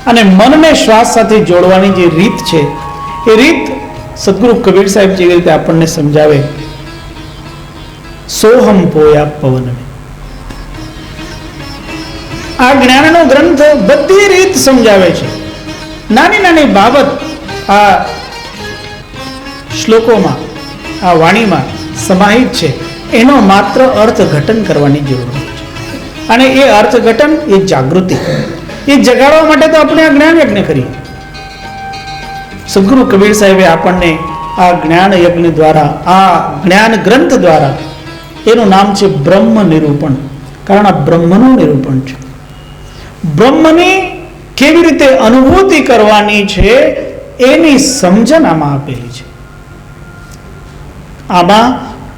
અને મનને શ્વાસ સાથે જોડવાની જે રીત છે એ રીત સદગુરુ કબીર સાહેબ જેવી રીતે આપણને સમજાવે, સોહમ પોયા પવન. આ જ્ઞાનનો ગ્રંથ બધી રીત સમજાવે છે. નાની નાની બાબત આ શ્લોકોમાં, આ વાણીમાં સમાહિત છે. એનો માત્ર અર્થઘટન કરવાની જરૂર છે. અને એ અર્થઘટન, એ જાગૃતિ, એ જગાડવા માટે તો આપણે આ જ્ઞાન યજ્ઞ કરીએ. સદગુરુ કબીર સાહેબે આપણને આ જ્ઞાન યજ્ઞ દ્વારા, આ જ્ઞાન ગ્રંથ દ્વારા, એનું નામ છે બ્રહ્મ નિરૂપણ. કારણ આ બ્રહ્મનું નિરૂપણ છે. બ્રહ્મની કેવી રીતે અનુભૂતિ કરવાની છે એની સમજણ આમાં આપેલી છે. આમાં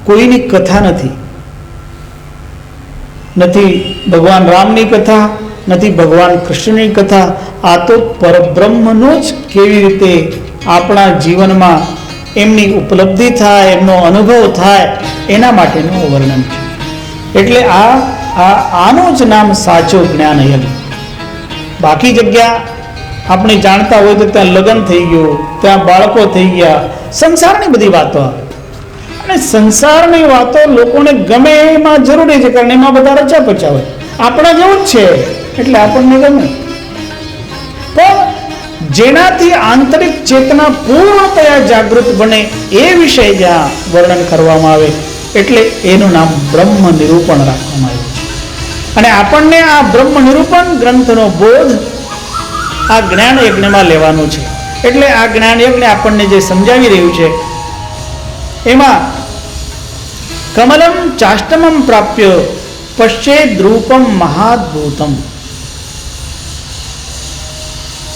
કોઈની કથા નથી. નથી ભગવાન રામની કથા, નથી ભગવાન કૃષ્ણની કથા. આ તો પરબ્રહ્મનો જ કેવી રીતે આપણા જીવનમાં એમની ઉપલબ્ધિ થાય, એમનો અનુભવ થાય, એના માટેનું વર્ણન છે. એટલે આનું જ નામ સાચો જ્ઞાન યજ્ઞ. બાકી જગ્યા આપણે જાણતા હોય તો ત્યાં લગ્ન થઈ ગયું, ત્યાં બાળકો થઈ ગયા, સંસારની બધી વાતો આવે. અને સંસારની વાતો લોકોને ગમે એમાં જરૂરી છે, કારણ એમાં બધા રચા પચા હોય. આપણા જેવું જ છે એટલે આપણને ગમે. પણ જેનાથી આંતરિક ચેતના પૂર્ણતયા જાગૃત બને એ વિષય જ્યાં વર્ણન કરવામાં આવે એટલે એનું નામ બ્રહ્મ નિરૂપણ રાખવામાં આવ્યું છે. અને આપણને આ બ્રહ્મ નિરૂપણ ગ્રંથનો બોધ આ જ્ઞાન યજ્ઞમાં લેવાનો છે. એટલે આ જ્ઞાન યજ્ઞ આપણને જે સમજાવી રહ્યું છે એમાં કમલમ ચાષ્ટમમ પ્રાપ્ય પશ્ચેદ રૂપમ મહાદ્ભુતમ.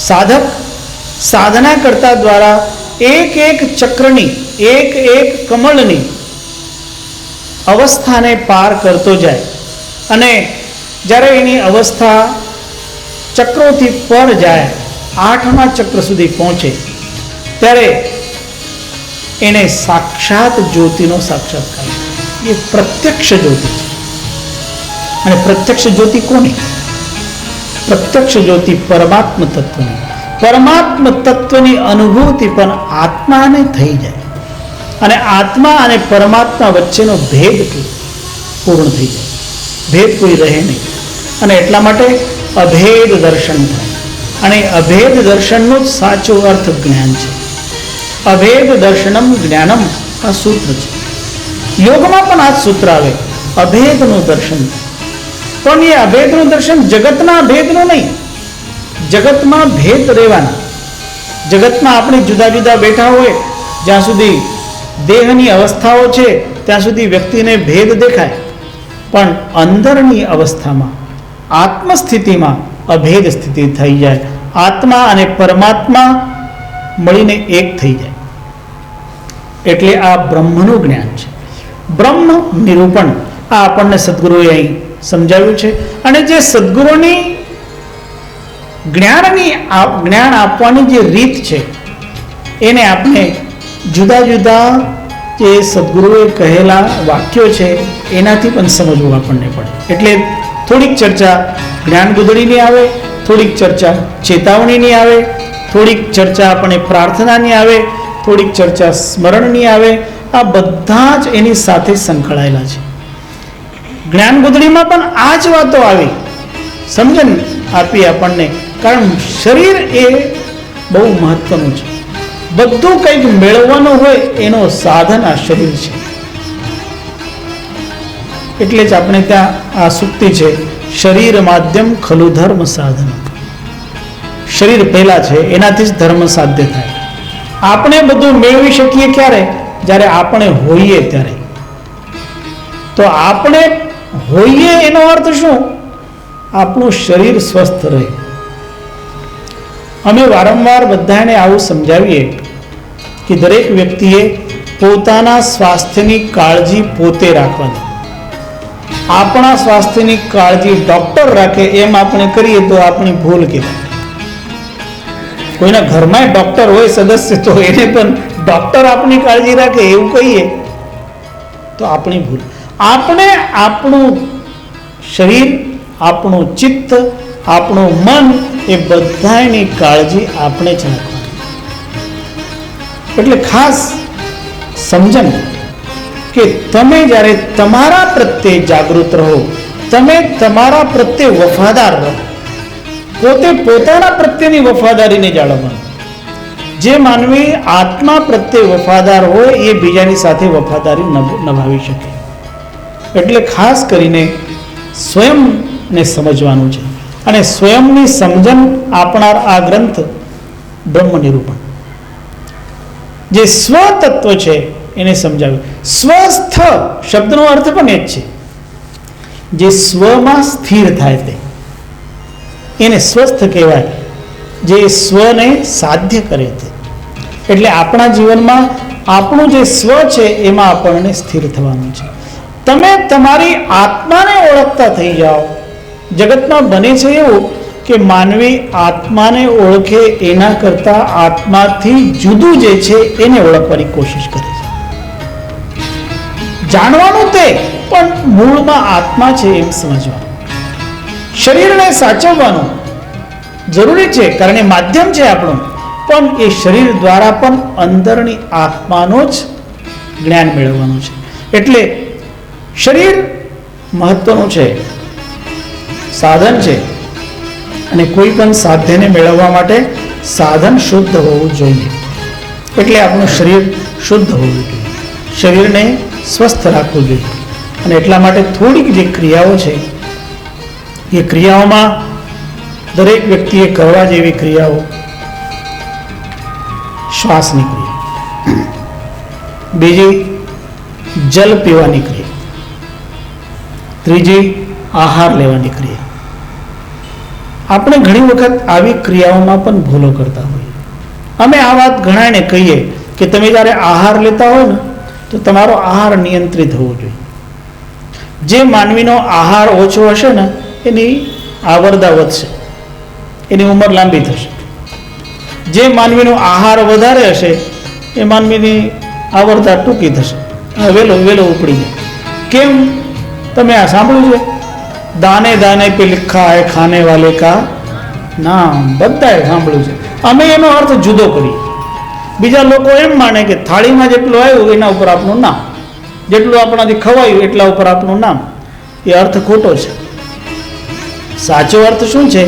સાધક સાધના કરતા દ્વારા એક એક ચક્રની, એક એક કમળની અવસ્થાને પાર કરતો જાય અને જ્યારે એની અવસ્થા ચક્રોથી પર જાય, 8મા ચક્ર સુધી પહોંચે, ત્યારે એને સાક્ષાત જ્યોતિનો સાક્ષાત્કાર. એ પ્રત્યક્ષ જ્યોતિ છે. અને પ્રત્યક્ષ જ્યોતિ કોની? પ્રત્યક્ષ જ્યોતિ પરમાત્મ તત્વની. પરમાત્મ તત્વની અનુભૂતિ પણ આત્માને થઈ જાય અને આત્મા અને પરમાત્મા વચ્ચેનો ભેદ પૂર્ણ થઈ જાય. ભેદ કોઈ રહે નહીં. અને એટલા માટે અભેદ દર્શન થાય. અને અભેદ દર્શનનો જ સાચો અર્થ જ્ઞાન છે. અભેદ દર્શનમ જ્ઞાનમ આ સૂત્ર છે. યોગમાં પણ આ જ સૂત્ર આવે, અભેદનું દર્શન. પણ એ અભેદનું દર્શન જગતના ભેદનું નહીં. જગતમાં ભેદ રહેવાના. જગતમાં આપણે જુદા જુદા બેઠા હોય, જ્યાં સુધી દેહની અવસ્થાઓ છે ત્યાં સુધી વ્યક્તિને ભેદ દેખાય. પણ અંદરની અવસ્થામાં, આત્મસ્થિતિમાં અભેદ સ્થિતિ થઈ જાય. આત્મા અને પરમાત્મા મળીને એક થઈ જાય. એટલે આ બ્રહ્મનું જ્ઞાન છે. બ્રહ્મ નિરૂપણ આ આપણને સદગુરુએ અહીં સમજાવ્યું છે. અને જે સદગુરુની જ્ઞાન આપવાની જે રીત છે એને આપણે જુદા જુદા જે સદગુરુએ કહેલા વાક્યો છે એનાથી પણ સમજવું આપણને પડે. એટલે થોડીક ચર્ચા જ્ઞાન ગુદડીની આવે, થોડીક ચર્ચા ચેતવણીની આવે, થોડીક ચર્ચા આપણે પ્રાર્થનાની આવે, થોડીક ચર્ચા સ્મરણની આવે. આ બધા જ એની સાથે સંકળાયેલા છે. જ્ઞાન ગુદડીમાં પણ આ જ વાતો આવી, સમજણ આપી આપણને. કારણ શરીર એ બહુ મહત્વનું છે. બધું કંઈક મેળવવાનું હોય એનો સાધન આ શરીર છે. એટલે જ આપણે ત્યાં આ સૂક્તિ છે, શરીર માધ્યમ ખલુ ધર્મ સાધન. શરીર પહેલા છે, એનાથી જ ધર્મ સાધ્ય થાય. આપણે બધું મેળવી શકીએ ક્યારે? જ્યારે આપણે હોઈએ ત્યારે. તો આપણે હોઈએ એનો અર્થ શું? આપણું શરીર સ્વસ્થ રહે. અમે વારંવાર બધાને આવું સમજાવીએ કે દરેક વ્યક્તિએ પોતાના સ્વાસ્થ્યની કાળજી પોતે રાખવાની. આપણા સ્વાસ્થ્યની કાળજી ડોક્ટર રાખે એમ આપણે કરીએ તો આપણી ભૂલ કહેવાય. કોઈના ઘરમાં ડોક્ટર હોય સદસ્ય, તો એને પણ ડોક્ટર આપણી કાળજી રાખે એવું કહીએ તો આપણી ભૂલ. આપણે આપણું શરીર, આપણું ચિત્ત, આપણું મન, એ બધાની કાળજી આપણે જ રાખવાની. એટલે ખાસ સમજણ કે તમે જ્યારે તમારા પ્રત્યે જાગૃત રહો, તમે તમારા પ્રત્યે વફાદાર રહો, પોતે પોતાના પ્રત્યેની વફાદારીને જાળવવાની. જે માનવી આત્મા પ્રત્યે વફાદાર હોય એ બીજાની સાથે વફાદારી નિભાવી શકે. એટલે ખાસ કરીને સ્વયંને સમજવાનું છે, અને સ્વયંની સમજણ આપનાર આ ગ્રંથ બ્રહ્મ નિરૂપણ જે સ્વતત્વ છે એને સમજાવ્યું. સ્વસ્થ શબ્દનો અર્થ પણ એ જ છે, જે સ્વમાં સ્થિર થાય તે, એને સ્વસ્થ કહેવાય. જે સ્વને સાધ્ય કરે તે. એટલે આપણા જીવનમાં આપણું જે સ્વ છે એમાં આપણને સ્થિર થવાનું છે. તમે તમારી આત્માને ઓળખતા થઈ જાઓ. જગતમાં બને છે એવું કે માનવી આત્માને ઓળખે એના કરતાં આત્માથી જુદું જે છે એને ઓળખવાની કોશિશ કરે છે. જાણવાનું તે, પણ મૂળમાં આત્મા છે એમ સમજવાનું. શરીરને સાચવવાનું જરૂરી છે, કારણ એ માધ્યમ છે આપણું, પણ એ શરીર દ્વારા પણ અંદરની આત્માનું જ જ્ઞાન મેળવવાનું છે. એટલે શરીર મહત્વનું છે, સાધન છે, અને કોઈ પણ સાધ્યને મેળવવા માટે સાધન શુદ્ધ હોવું જોઈએ. એટલે આપણું શરીર શુદ્ધ હોવું જોઈએ, શરીરને સ્વસ્થ રાખવું જોઈએ. અને એટલા માટે થોડીક જે ક્રિયાઓ છે એ ક્રિયાઓમાં દરેક વ્યક્તિએ કરવા જેવી ક્રિયાઓ: શ્વાસની ક્રિયા, બીજી જલ પીવાની ક્રિયા, ત્રીજી આહાર લેવાની ક્રિયા. આપણે ઘણી વખત આવી ક્રિયાઓમાં પણ ભૂલો કરતા હોઈએ. અમે આ વાત ઘણાને કહીએ કે તમે જ્યારે આહાર લેતા હો ને તો તમારો આહાર નિયંત્રિત હોવો જોઈએ. જે માનવીનો આહાર ઓછો હશે ને એની આવરદા વધશે, એની ઉંમર લાંબી થશે. જે માનવીનો આહાર વધારે હશે એ માનવીની આવરદા ટૂંકી થશે, વહેલો ઉપડી જાય. કેમ? તમે આ સાંભળ્યું છે? દાને દાને પે લિખા હૈ ખાને વાલે કા નામ. બધાએ સાંભળ્યું છે. અમે એનો અર્થ જુદો કરીએ. બીજા લોકો એમ માને કે થાળીમાં જેટલું આવ્યું એના ઉપર આપનું નામ, જેટલું આપણાથી ખવાયું એટલા ઉપર આપનું નામ. એ અર્થ ખોટો છે. સાચો અર્થ શું છે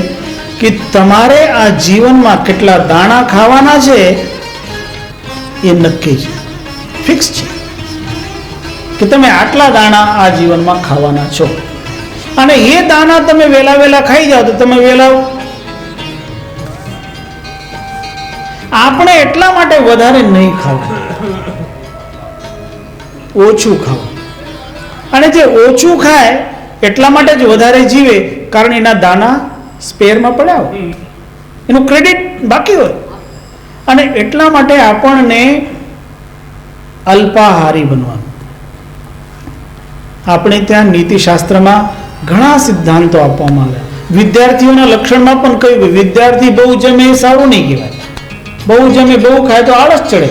કે તમારે આ જીવનમાં કેટલા દાણા ખાવાના છે એ નક્કી છે, ફિક્સ છે કે તમે આટલા દાણા આ જીવનમાં ખાવાના છો. અને એ દાણા તમે વહેલા ખાઈ જાઓ તો તમે વહેલા. આપણે એટલા માટે વધારે નહીં ખાવું, ઓછું ખાવું. અને જે ઓછું ખાય એટલા માટે જ વધારે જીવે, કારણ એના દાણા સ્પેરમાં પડ્યા હોય, એનું ક્રેડિટ બાકી હોય. અને એટલા માટે આપણને અલ્પાહારી બનવાનું. આપણે ત્યાં નીતિશાસ્ત્રમાં ઘણા સિદ્ધાંતો આપવામાં આવ્યા. વિદ્યાર્થીઓના લક્ષણમાં પણ કહ્યું, વિદ્યાર્થી બહુ જમે એ સારું નહીં કહેવાય. બહુ જમે, બહુ ખાય તો આળસ ચડે.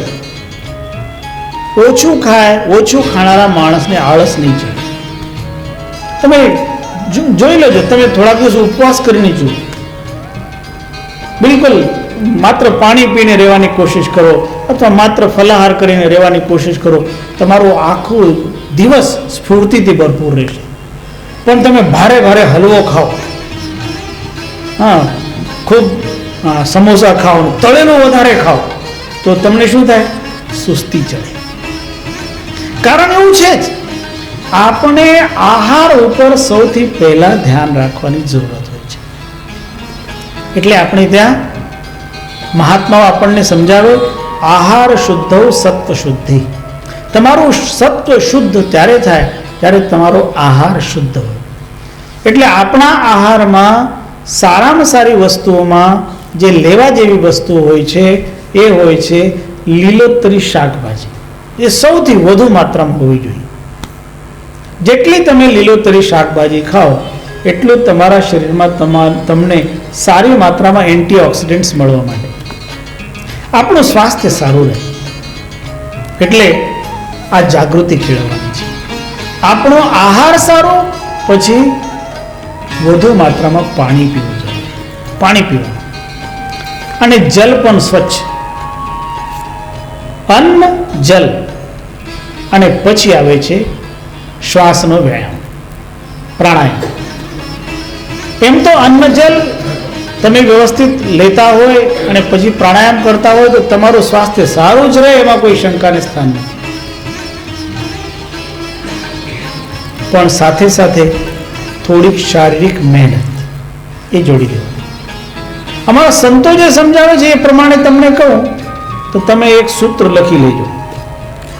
ઓછું ખાય, ઓછું ખાનારા માણસને આળસ નહીં ચડે. તમે જોઈ લેજો, તમે થોડાક દિવસ ઉપવાસ કરીને જુઓ, બિલકુલ માત્ર પાણી પીને રહેવાની કોશિશ કરો અથવા માત્ર ફલાહાર કરીને રહેવાની કોશિશ કરો, તમારો આખો દિવસ સ્ફૂર્તિથી ભરપૂર રહેશે. પણ તમે ભારે હલવો ખાઓ, હા, ખૂબ સમોસા ખાઓ, તળેલું વધારે ખાઓ, તો તમને શું થાય? સુસ્તી ચડે. કારણ એવું છે જ, આપણે આહાર ઉપર સૌથી પહેલા ધ્યાન રાખવાની જરૂરત હોય છે. એટલે આપણે ત્યાં મહાત્માઓ આપણને સમજાવે, આહાર શુદ્ધ સત્વ શુદ્ધિ. તમારું સત્વ શુદ્ધ ત્યારે થાય ત્યારે તમારો આહાર શુદ્ધ હોય. એટલે આપણા આહારમાં સારામાં સારી વસ્તુઓમાં જે લેવા જેવી વસ્તુઓ હોય છે એ હોય છે લીલોતરી શાકભાજી. એ સૌથી વધુ માત્રામાં હોવી જોઈએ. જેટલી તમે લીલોતરી શાકભાજી ખાઓ એટલું તમારા શરીરમાં તમને સારી માત્રામાં એન્ટીઓક્સિડન્ટ્સ મળવા માટે આપણું સ્વાસ્થ્ય સારું રહે. એટલે આ જાગૃતિ કેળવવાની છે. આપણો આહાર સારો, પછી વધુ માત્રામાં પાણી પીવું જોઈએ. પાણી પીવાનું, અને જલ પણ સ્વચ્છ. અન્ન, જલ, અને પછી આવે છે શ્વાસનો વ્યાયામ, પ્રાણાયામ. એમ તો અન્ન જલ તમે વ્યવસ્થિત લેતા હોય અને પછી પ્રાણાયામ કરતા હોય તો તમારું સ્વાસ્થ્ય સારું જ રહે, એમાં કોઈ શંકાને સ્થાન નથી. પણ સાથે સાથે થોડીક શારીરિક મહેનત એ જોડી દેવાની. અમારા સંતો જે સમજાવે છે એ પ્રમાણે તમને કહું તો તમે એક સૂત્ર લખી લેજો,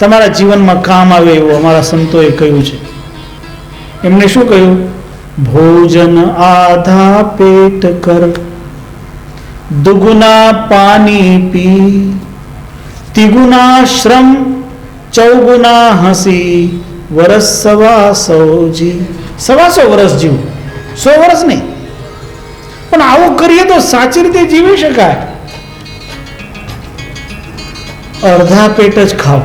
તમારા જીવનમાં કામ આવે એવું અમારા સંતોએ કહ્યું છે. એમને શું કહ્યું? ભોજન આધા પેટ કર, દુગુના પાણી પી, તિગુના શ્રમ, ચૌગુના હસી, વરસ સવા સો જી. 125 વર્ષ જીવ, 100 વર્ષ નહીં. પણ આવું કરીએ તો સાચી રીતે જીવી શકાય. અડધા પેટ જ ખાઓ,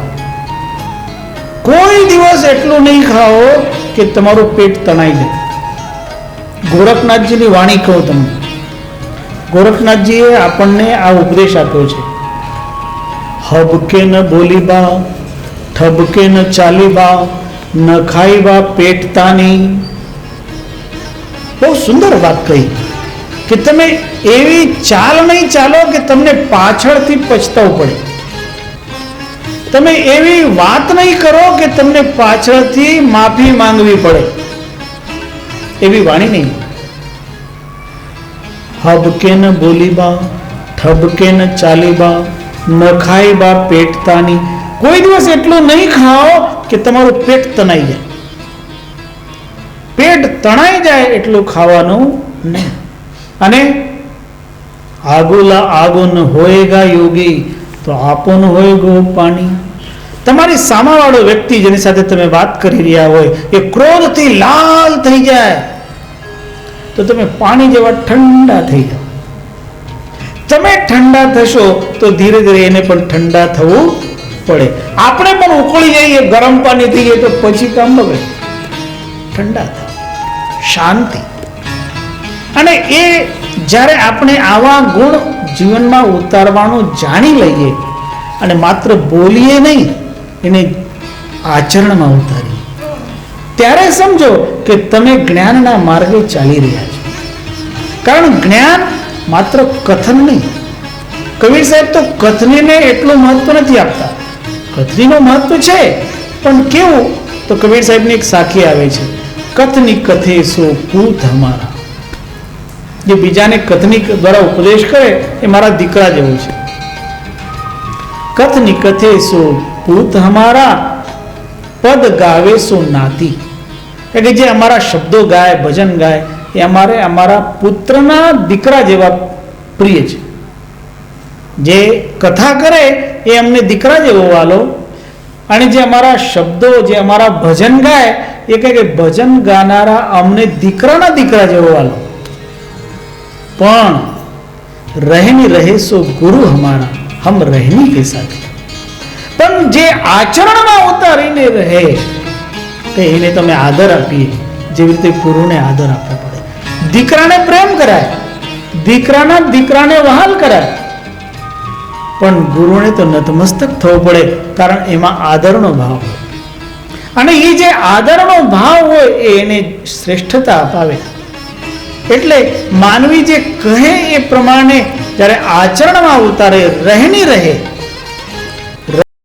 કોઈ દિવસ એટલું નહીં ખાઓ કે તમારું પેટ તણાઈ જાય. ગોરખનાથજીની વાણી કહું તમને. ગોરખનાથજીએ આપણને આ ઉપદેશ આપ્યો છે. હબકે ન બોલી બા, ઠબકે ન ચાલી બા, ન ખાઈ બા પેટ તાની. બહુ સુંદર વાત કહી કે તમે એવી ચાલ નહીં ચાલો કે તમને પાછળથી પછતાવું પડે. તમે એવી વાત નહીં કરો કે તમને પાછળથી માફી માંગવી પડે. એવી વાણી નહીં. હબકે ન બોલી બા, ઠબકે ન ચાલી બા, ન ખાઈ બા પેટ તાની. કોઈ દિવસ એટલું નહીં ખાઓ કે તમારું પેટ તણાઈ જાય. પેટ તણાઈ જાય એટલું ખાવાનું નહીં. અને આગુલા આગુન હોયગા યોગી તો આપોન હોય ગો પાણી. તમારી સામાવાળો વ્યક્તિ જેની સાથે તમે વાત કરી રહ્યા હોય એ ક્રોધથી લાલ થઈ જાય તો તમે પાણી જેવા ઠંડા થઈ જાઓ. તમે ઠંડા થશો તો ધીરે ધીરે એને પણ ઠંડા થવું પડે. આપણે પણ ઉકળી જઈએ, ગરમ પાણી થઈ જાય તો પછી કામ બગડે. ઠંડા થાવ, શાંતિ. અને એ જ્યારે આપણે આવા ગુણ જીવનમાં ઉતારવાનું જાણી લઈએ અને માત્ર બોલીએ નહીં, એને આચરણમાં ઉતારીએ, ત્યારે સમજો કે તમે જ્ઞાનના માર્ગે ચાલી રહ્યા છો. કારણ જ્ઞાન માત્ર કથન નહીં. કબીર સાહેબ તો કથનીને એટલું મહત્વ નથી આપતા. કથનીનું મહત્વ છે, પણ કેવું તો કબીર સાહેબની એક સાખી આવે છે, કથની કથે સો પૂત હમારા. જે બીજાને કથની દ્વારા ઉપદેશ કરે એ મારા દીકરા જેવું છે. કથની કથે સો પૂત હમારા, પદ ગાવે સો નાતી. એટલે જે અમારા શબ્દો ગાય, ભજન ગાય, એ અમારા પુત્રના દીકરા જેવા પ્રિય છે. જે કથા કરે એ અમને દીકરા જેવો વાલો, અને જે અમારા શબ્દો, જે અમારા ભજન ગાય એ કહે કે ભજન ગાનારા અમને દીકરાના દીકરા જેવો વાલો. પણ રહેની રહે સો ગુરુ હમારા, હમ રહેની કે સાથે. પણ જે આચરણમાં ઉતારીને રહે તો એને તમે આદર આપીએ જેવી રીતે ગુરુને આદર આપવો પડે. દીકરાને પ્રેમ કરાય, દીકરાને વહાલ કરાય, પણ ગુરુને તો નતમસ્તક થવું પડે, કારણ એમાં આદરનો ભાવ હોય. અને એ જે આદરનો ભાવ હોય એ એને શ્રેષ્ઠતા અપાવે. એટલે માનવી જે કહે એ પ્રમાણે જ્યારે આચરણમાં ઉતારે, રહેની રહે,